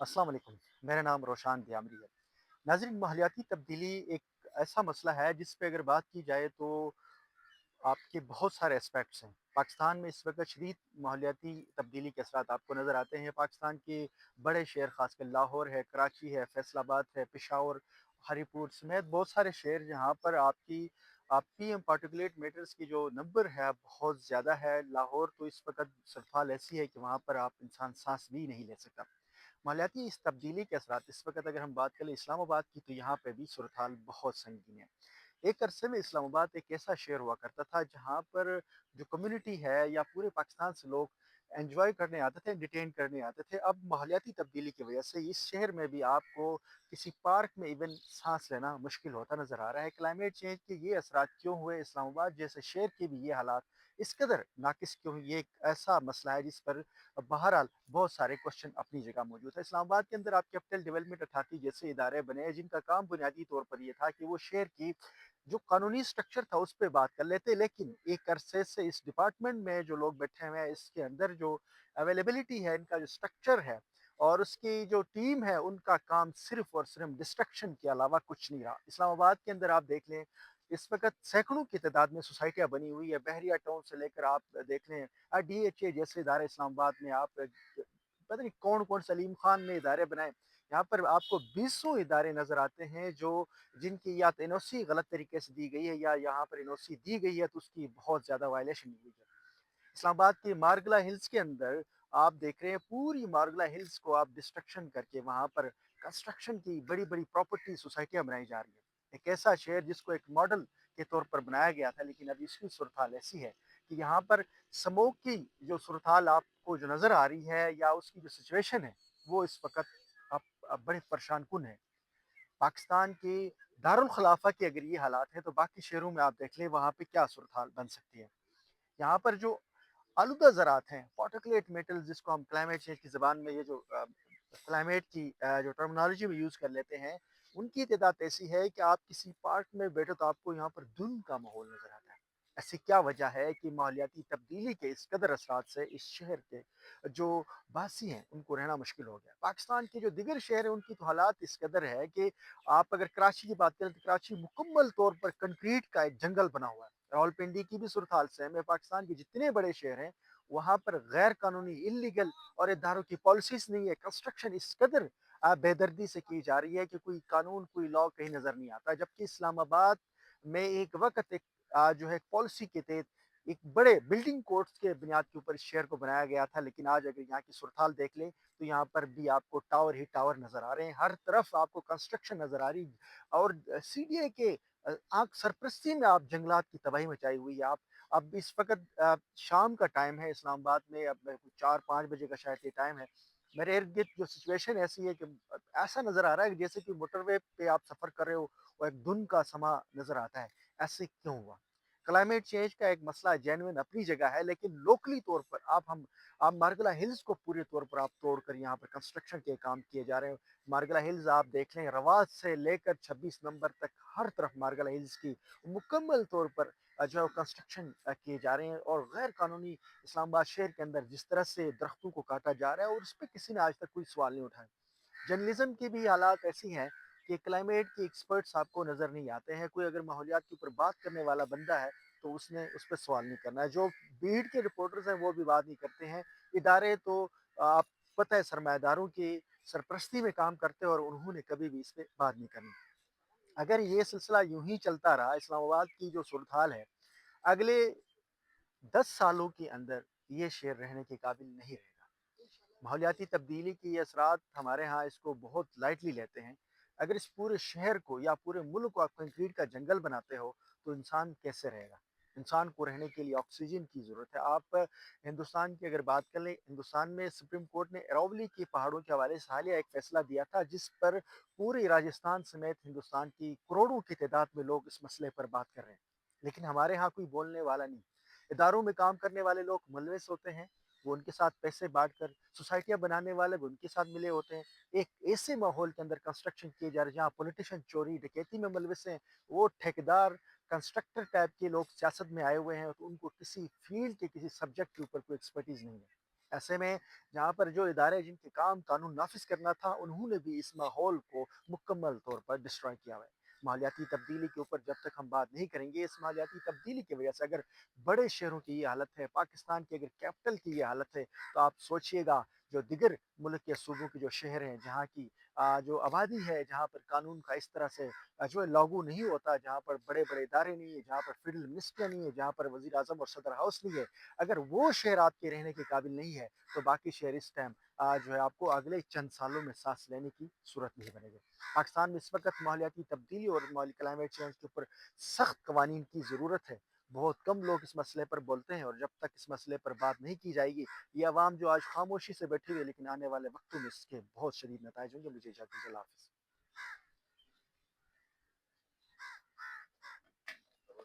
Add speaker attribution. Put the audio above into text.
Speaker 1: अस्सलाम वालेकुम। मेरा नाम रोशान दियामरी है। नाज़रीन, माहौलियाती तब्दीली एक ऐसा मसला है जिस पे अगर बात की जाए तो आपके बहुत सारे एस्पेक्ट्स हैं। पाकिस्तान में इस वक़्त शदीद माहौलियाती तब्दीली के असरात आपको नज़र आते हैं। पाकिस्तान के बड़े शहर ख़ासकर लाहौर है, कराची है, फैसलाबाद है, पेशावर, हरीपुर समेत बहुत सारे शहर जहाँ पर आप पीएम पार्टिकुलेट मैटर्स की जो नंबर है बहुत ज़्यादा है। लाहौर तो इस वक़्त सूरत-हाल ऐसी है कि वहाँ पर आप इंसान साँस भी नहीं ले सकता। मालियाती इस तब्दीली के असरात इस वक़्त अगर हम बात करें इस्लामाबाद की तो यहाँ पे भी सूरत-हाल बहुत संगीन है। एक अरसे में इस्लामाबाद एक ऐसा शहर हुआ करता था जहाँ पर जो कम्युनिटी है या पूरे पाकिस्तान से लोग एंजॉय करने आते थे, एंटरटेन करने आते थे। अब माहौलियाती तब्दीली की वजह से इस शहर में भी आपको किसी पार्क में इवन साँस लेना मुश्किल होता नज़र आ रहा है। क्लाइमेट चेंज के ये असरात क्यों हुए, इस्लामाबाद जैसे शहर के भी ये हालात इस कदर नाक़िस क्यों हुए, ये एक ऐसा मसला है जिस पर बहरहाल बहुत सारे क्वेश्चन अपनी जगह मौजूद है। इस्लामाबाद के अंदर आप कैपिटल डेवलपमेंट अथॉरिटी जैसे इदारे बने हैं जिनका काम बुनियादी तौर पर ये था कि वो शहर की जो कानूनी स्ट्रक्चर था उस पे बात कर लेते, लेकिन एक अरसे से इस डिपार्टमेंट में जो लोग बैठे हुए हैं इसके अंदर जो अवेलेबिलिटी है, इनका जो स्ट्रक्चर है और उसकी जो टीम है उनका काम सिर्फ और सिर्फ डिस्ट्रक्शन के अलावा कुछ नहीं रहा। इस्लामाबाद के अंदर आप देख लें इस वक्त सैकड़ों की तादाद में सोसाइटियाँ बनी हुई है। बहरिया टाउन से लेकर आप देख लें डीएचए जैसे इदारे इस्लामाबाद में आप पता नहीं कौन कौन सलीम खान ने इदारे बनाए। यहाँ पर आपको बीसों इदारे नजर आते हैं जो जिनकी या तो एनओसी गलत तरीके से दी गई है या यहाँ पर एनओसी दी गई है तो उसकी बहुत ज्यादा वायलेशन हुई है। इस्लामाबाद के मारगला हिल्स के अंदर आप देख रहे हैं पूरी मारगला हिल्स को आप डिस्ट्रक्शन करके वहां पर कंस्ट्रक्शन की बड़ी बड़ी प्रॉपर्टी सोसाइटियां बनाई जा रही है। एक ऐसा शहर जिसको एक मॉडल के तौर पर बनाया गया था, लेकिन अब इसकी सूरत हाल ऐसी है कि यहाँ पर स्मोक की जो सूरत हाल आपको जो नजर आ रही है या उसकी जो सिचुएशन है वो इस वक्त अब बड़े परेशान कुन है। पाकिस्तान के दारुल खिलाफा की अगर ये हालात है तो बाकी शहरों में आप देख लें वहाँ पे क्या सूरत हाल बन सकती है। यहाँ पर जो आलूदा ज़रात हैं, पार्टिकुलेट मेटल्स जिसको हम क्लाइमेट चेंज की ज़बान में ये जो क्लाइमेट की जो टर्मिनोलॉजी में यूज़ कर लेते हैं, उनकी तादाद ऐसी है कि आप किसी पार्क में बैठो तो आपको यहाँ पर धुंध का माहौल नज़र आता है। ऐसी क्या वजह है कि माहौलियाती तब्दीली के इस कदर असरात से इस शहर के जो वासी हैं, उनको रहना मुश्किल हो गया। पाकिस्तान के जो दीगर शहर हैं, उनकी तो हालात इस कदर है कि आप अगर कराची की बात करें तो कराची मुकम्मल तौर पर कंक्रीट का एक जंगल बना हुआ है। रावलपिंडी की भी सूरत हाल सेम है। पाकिस्तान के जितने बड़े शहर हैं वहाँ पर गैर कानूनी इलीगल और इदारों की पॉलिसीज नहीं है। कंस्ट्रक्शन इस कदर बेदर्दी से की जा रही है कि कोई कानून कोई लॉ कहीं नजर नहीं आता। जबकि इस्लामाबाद में एक वक्त एक जो है पॉलिसी के तहत एक बड़े बिल्डिंग कोड्स के बुनियाद के ऊपर इस शहर को बनाया गया था, लेकिन आज अगर यहाँ की सूरत हाल देख लें तो यहाँ पर भी आपको टावर ही टावर नजर आ रहे हैं। हर तरफ आपको कंस्ट्रक्शन नजर आ रही और सीडीए के आंख सरपरस्ती में आप जंगलात की तबाही मचाई हुई है। आप अब इस वक्त शाम का टाइम है इस्लामाबाद में, अब 4-5 बजे का शायद ये टाइम है। मेरे इर्द गिर्द जो सिचुएशन ऐसी है कि ऐसा नजर आ रहा है कि जैसे कि मोटरवे पे आप सफर कर रहे हो और एक धुंध का समा नजर आता है। ऐसे क्यों हुआ? क्लाइमेट चेंज का एक मसला जेन्युइन अपनी जगह है, लेकिन लोकली तौर पर आप मार्गला हिल्स को पूरे तौर पर आप तोड़कर यहाँ पर कंस्ट्रक्शन के काम किए जा रहे हैं। मार्गला हिल्स आप देख लें, रवाज से लेकर 26 नंबर तक हर तरफ मार्गला हिल्स की मुकम्मल तौर पर जो है कंस्ट्रक्शन किए जा रहे हैं और गैर कानूनी इस्लामाबाद शहर के अंदर जिस तरह से दरख्तों को काटा जा रहा है और उस पर किसी ने आज तक कोई सवाल नहीं उठाया। जर्नलिज्म की भी हालात ऐसी हैं कि क्लाइमेट के एक्सपर्ट्स आपको नज़र नहीं आते हैं। कोई अगर माहौलियात के ऊपर बात करने वाला बंदा है तो उसने उस पर सवाल नहीं करना है। जो भीड़ के रिपोर्टर्स हैं वो भी बात नहीं करते हैं। इदारे तो आप पता है सरमायादारों की सरपरस्ती में काम करते हैं और उन्होंने कभी भी इस पर बात नहीं करनी। अगर ये सिलसिला यूं ही चलता रहा, इस्लामाबाद की जो सूरत हाल है अगले 10 सालों के अंदर ये शहर रहने के काबिल नहीं रहेगा। माहौलियाती तब्दीली की ये असरात हमारे यहाँ इसको बहुत लाइटली लेते हैं। अगर इस पूरे शहर को या पूरे मुल्क को आप कंक्रीट का जंगल बनाते हो तो इंसान कैसे रहेगा? इंसान को रहने के लिए ऑक्सीजन की ज़रूरत है। आप हिंदुस्तान की अगर बात कर लें, हिंदुस्तान में सुप्रीम कोर्ट ने अरावली के पहाड़ों के हवाले से हालिया एक फैसला दिया था जिस पर पूरे राजस्थान समेत हिंदुस्तान की करोड़ों की तादाद में लोग इस मसले पर बात कर रहे हैं। लेकिन हमारे यहाँ कोई बोलने वाला नहीं। इदारों में काम करने वाले लोग मुलविस होते हैं, वो उनके साथ पैसे बाँटकर सोसाइटियाँ बनाने वाले भी उनके साथ मिले होते हैं। एक ऐसे माहौल के अंदर कंस्ट्रक्शन किए जा रहे हैं जहाँ पॉलिटिशियन चोरी डकैती में मुलविस हैं, वो ठेकेदार कंस्ट्रक्टर टाइप के लोग सियासत में आए हुए हैं तो उनको किसी फील्ड के किसी सब्जेक्ट के ऊपर कोई एक्सपर्टीज़ नहीं है। ایسے میں جہاں پر جو ادارے جن کے کام قانون نافذ کرنا تھا انہوں نے بھی اس ماحول کو مکمل طور پر ڈسٹروائے کیا ہوا ہے۔ ماحولیاتی تبدیلی کے اوپر جب تک ہم بات نہیں کریں گے، اس ماحولیاتی تبدیلی کی وجہ سے اگر بڑے شہروں کی یہ حالت ہے، پاکستان کی اگر کیپٹل کی یہ حالت ہے، تو آپ سوچئے گا جو دیگر ملک کے صوبوں کے جو شہر ہیں، جہاں کی جو آبادی ہے، جہاں پر قانون کا اس طرح سے جو ہے لاگو نہیں ہوتا، جہاں پر بڑے بڑے ادارے نہیں ہیں، جہاں پر فیڈرل منسٹریاں نہیں ہیں، جہاں پر وزیر اعظم اور صدر ہاؤس نہیں ہے، اگر وہ شہر آپ کے رہنے کے قابل نہیں ہے تو باقی شہر اس ٹائم جو ہے آپ کو اگلے چند سالوں میں سانس لینے کی صورت نہیں بنے گی۔ پاکستان میں اس وقت ماحولیاتی تبدیلی اور کلائمیٹ چینج کے اوپر سخت قوانین کی ضرورت ہے۔ بہت کم لوگ اس مسئلے پر بولتے ہیں، اور جب تک اس مسئلے پر بات نہیں کی جائے گی، یہ عوام جو آج خاموشی سے بیٹھی ہوئی ہے، لیکن آنے والے وقتوں میں اس کے بہت شدید نتائج ہوں گے۔ مجھے اجازت دیجیے، اللہ حافظ۔